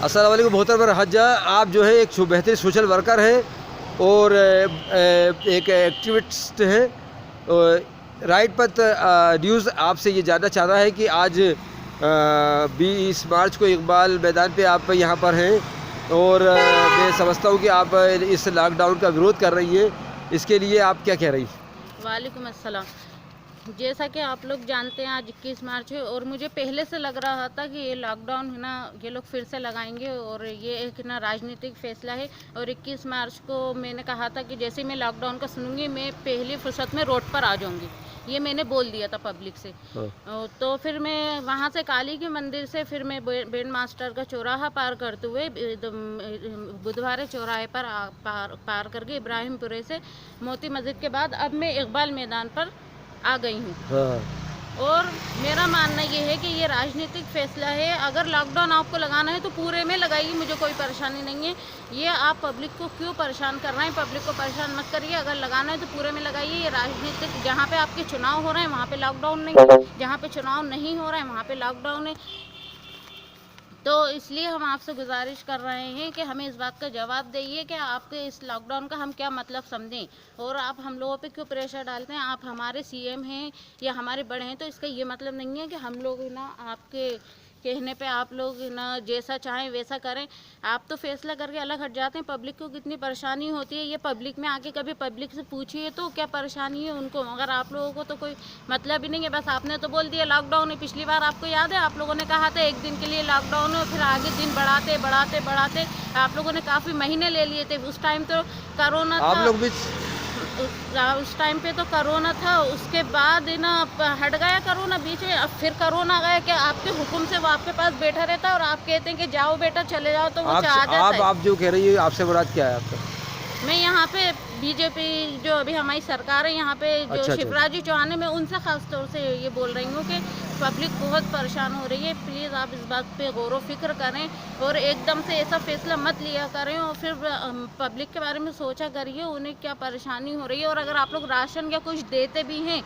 अस्सलाम वालेकुम मोहतरम हज्जा, आप जो है एक बेहतरीन सोशल वर्कर हैं और एक एक्टिविस्ट हैं। राइट पर न्यूज़ आपसे ये जानना चाह रहा है कि आज 20 मार्च को इकबाल मैदान पे आप यहाँ पर हैं और मैं समझता हूँ कि आप इस लॉकडाउन का विरोध कर रही हैं, इसके लिए आप क्या कह रही हैं? वालेकुम अस्सलाम। जैसा कि आप लोग जानते हैं आज 21 मार्च है और मुझे पहले से लग रहा था कि ये लॉकडाउन है ना, ये लोग फिर से लगाएंगे और ये एक ना राजनीतिक फैसला है। और 21 मार्च को मैंने कहा था कि जैसे मैं लॉकडाउन का सुनूंगी मैं पहली फुर्सत में रोड पर आ जाऊंगी, ये मैंने बोल दिया था पब्लिक से। तो फिर मैं वहाँ से काली के मंदिर से फिर मैं बैंड मास्टर का चौराहा पार करते हुए बुधवार चौराहे पर पार करके इब्राहिमपुरे से मोती मस्जिद के बाद अब मैं इकबाल मैदान पर आ गई हूँ। और मेरा मानना ये है कि ये राजनीतिक फैसला है। अगर लॉकडाउन आपको लगाना है तो पूरे में लगाइए, मुझे कोई परेशानी नहीं है। ये आप पब्लिक को क्यों परेशान कर रहे हैं? पब्लिक को परेशान मत करिए। अगर लगाना है तो पूरे में लगाइए। ये राजनीतिक, जहाँ पे आपके चुनाव हो रहे हैं वहाँ पे लॉकडाउन नहीं है, जहाँ पे चुनाव नहीं हो रहे हैं वहाँ पे लॉकडाउन है। तो इसलिए हम आपसे गुजारिश कर रहे हैं कि हमें इस बात का जवाब देइए कि आपके इस लॉकडाउन का हम क्या मतलब समझें और आप हम लोगों पे क्यों प्रेशर डालते हैं। आप हमारे सीएम हैं या हमारे बड़े हैं, तो इसका ये मतलब नहीं है कि हम लोग ना आपके कहने पे आप लोग ना जैसा चाहें वैसा करें। आप तो फैसला करके अलग हट जाते हैं। पब्लिक को कितनी परेशानी होती है, ये पब्लिक में आके कभी पब्लिक से पूछिए तो क्या परेशानी है उनको। मगर आप लोगों को तो कोई मतलब ही नहीं है, बस आपने तो बोल दिया लॉकडाउन है। पिछली बार आपको याद है आप लोगों ने कहा था 1 दिन के लिए लॉकडाउन है, फिर आगे दिन बढ़ाते बढ़ाते बढ़ाते आप लोगों ने काफ़ी महीने ले लिए थे। उस टाइम तो कोरोना था, आप लोग भी उस टाइम पे तो कोरोना था, उसके बाद ना हट गया कोरोना बीच में। अब फिर कोरोना गया कि आपके हुक्म से वो आपके पास बैठा रहता है और आप कहते हैं कि जाओ बेटा चले जाओ तो वो चला जाता है। आप जो कह रही है आपसे मुराद क्या है आपका? मैं यहाँ पे बीजेपी जो अभी हमारी सरकार है यहाँ पे जो शिवराज जी चौहान है, मैं उनसे खास तौर से ये बोल रही हूँ कि पब्लिक बहुत परेशान हो रही है। प्लीज़ आप इस बात पे गौर व फिक्र करें और एकदम से ऐसा फैसला मत लिया करें और फिर पब्लिक के बारे में सोचा करिए उन्हें क्या परेशानी हो रही है। और अगर आप लोग राशन या कुछ देते भी हैं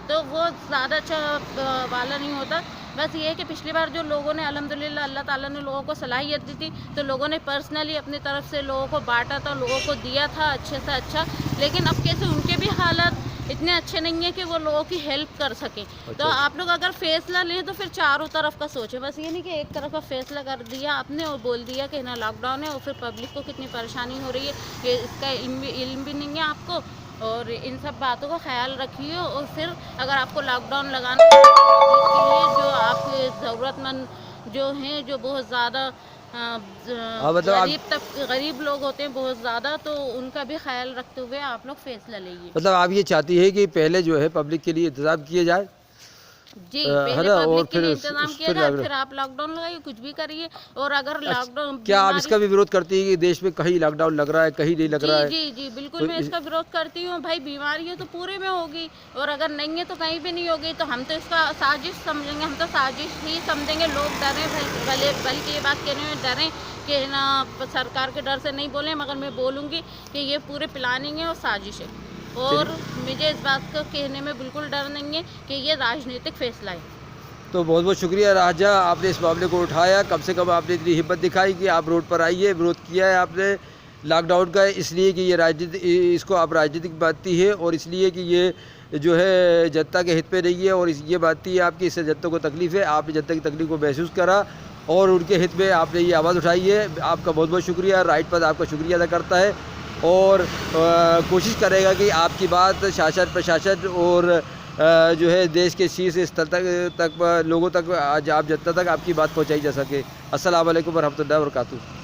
तो वो ज़्यादा अच्छा वाला नहीं होता। बस ये है कि पिछली बार जो लोगों ने अल्हम्दुलिल्लाह अल्लाह ताला ने लोगों को सलाहियत दी थी तो लोगों ने पर्सनली अपनी तरफ से लोगों को बांटा था, लोगों को दिया था अच्छे से अच्छा। लेकिन अब कैसे उनके भी हालात इतने अच्छे नहीं है कि वो लोगों की हेल्प कर सकें। तो आप लोग अगर फैसला लें तो फिर चारों तरफ का सोचें। बस ये नहीं कि एक तरफ का फैसला कर दिया आपने और बोल दिया कि ना लॉकडाउन है और फिर पब्लिक को कितनी परेशानी हो रही है ये इसका इल्म भी नहीं है आपको। और इन सब बातों का ख्याल रखिए और फिर अगर आपको लॉकडाउन लगाना है पब्लिक के लिए जो आपके ज़रूरतमंद जो हैं, जो बहुत ज़्यादा गरीब लोग होते हैं बहुत ज़्यादा, तो उनका भी ख्याल रखते हुए आप लोग फैसला लीजिए। मतलब आप ये चाहती है कि पहले जो है पब्लिक के लिए इंतजाम किए जाए जी, पहले पब्लिक के लिए इंतजाम किया जाए, फिर आप लॉकडाउन लगाइए, कुछ भी करिए। और अगर लॉकडाउन क्या आप इसका भी विरोध करती है कि देश में कहीं लॉकडाउन लग रहा है कहीं नहीं लग रहा है? जी जी बिल्कुल, मैं इसका विरोध करती हूँ। भाई बीमारी है तो पूरे में होगी और अगर नहीं है तो कहीं भी नहीं होगी। तो हम तो इसका साजिश समझेंगे, हम तो साजिश ही समझेंगे। लोग डरें बल्कि ये बात कहने में डरें कि ना सरकार के डर से नहीं बोलें, मगर मैं बोलूँगी कि ये पूरे प्लानिंग है और साजिश है। और मुझे इस बात को कहने में बिल्कुल डर नहीं है कि ये राजनीतिक फैसला है। तो बहुत बहुत शुक्रिया राजा, आपने इस मामले को उठाया। कम से कम आपने इतनी हिम्मत दिखाई कि आप रोड पर आइए, विरोध किया है आपने लॉकडाउन का, इसलिए कि ये राजनीति इसको आप राजनीतिक मानती है और इसलिए कि ये जो है जनता के हित में नहीं है और ये बातती है आपकी, इससे जनता को तकलीफ़ है। आपने जनता की तकलीफ को महसूस करा और उनके हित में आपने ये आवाज़ उठाई है। आपका बहुत बहुत शुक्रिया। राइट पर आपका शुक्रिया अदा करता है और कोशिश करेगा कि आपकी बात शासन प्रशासन और जो है देश के शीर्ष स्तर तक लोगों तक, आज आप जनता तक आपकी बात पहुंचाई जा सके। अस्सलाम वालेकुम वरहमतुल्लाहि वबरकातुहू।